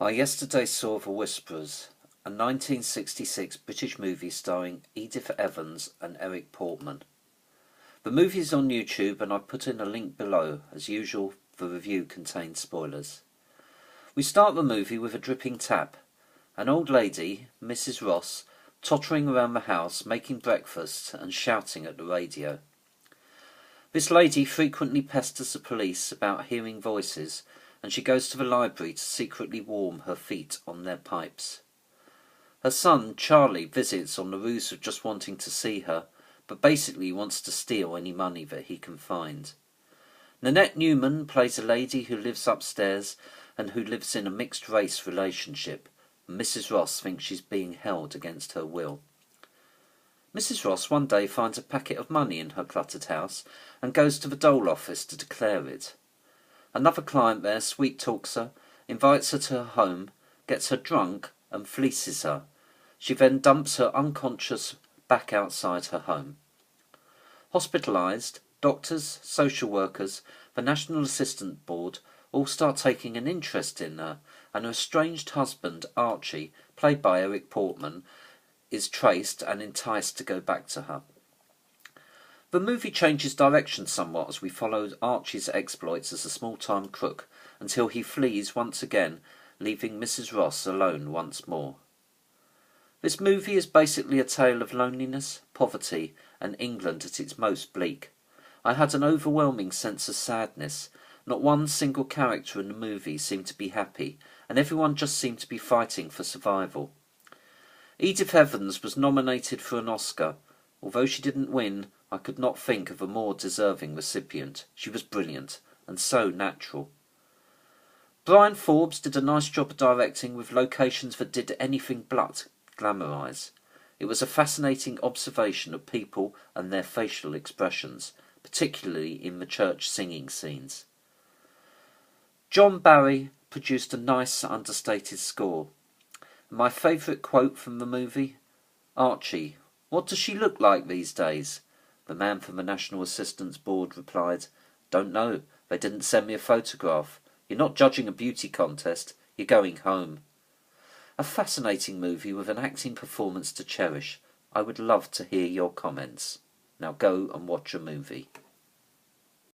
I yesterday saw The Whisperers, a 1966 British movie starring Edith Evans and Eric Portman. The movie is on YouTube and I've put in a link below. As usual, the review contains spoilers. We start the movie with a dripping tap. An old lady, Mrs. Ross, tottering around the house, making breakfast and shouting at the radio. This lady frequently pesters the police about hearing voices, and she goes to the library to secretly warm her feet on their pipes. Her son, Charlie, visits on the ruse of just wanting to see her, but basically wants to steal any money that he can find. Nanette Newman plays a lady who lives upstairs and who lives in a mixed-race relationship. Mrs. Ross thinks she's being held against her will. Mrs. Ross one day finds a packet of money in her cluttered house and goes to the dole office to declare it. Another client there sweet-talks her, invites her to her home, gets her drunk and fleeces her. She then dumps her unconscious back outside her home. Hospitalised, doctors, social workers, the National Assistance Board all start taking an interest in her, and her estranged husband, Archie, played by Eric Portman, is traced and enticed to go back to her. The movie changes direction somewhat as we follow Archie's exploits as a small-time crook until he flees once again, leaving Mrs. Ross alone once more. This movie is basically a tale of loneliness, poverty, and England at its most bleak. I had an overwhelming sense of sadness. Not one single character in the movie seemed to be happy, and everyone just seemed to be fighting for survival. Edith Evans was nominated for an Oscar. Although she didn't win, I could not think of a more deserving recipient. She was brilliant, and so natural. Brian Forbes did a nice job of directing with locations that did anything but glamorise. It was a fascinating observation of people and their facial expressions, particularly in the church singing scenes. John Barry produced a nice understated score. My favourite quote from the movie: "Archie, what does she look like these days?" The man from the National Assistance Board replied, "Don't know. They didn't send me a photograph. You're not judging a beauty contest. You're going home." A fascinating movie with an acting performance to cherish. I would love to hear your comments. Now go and watch a movie.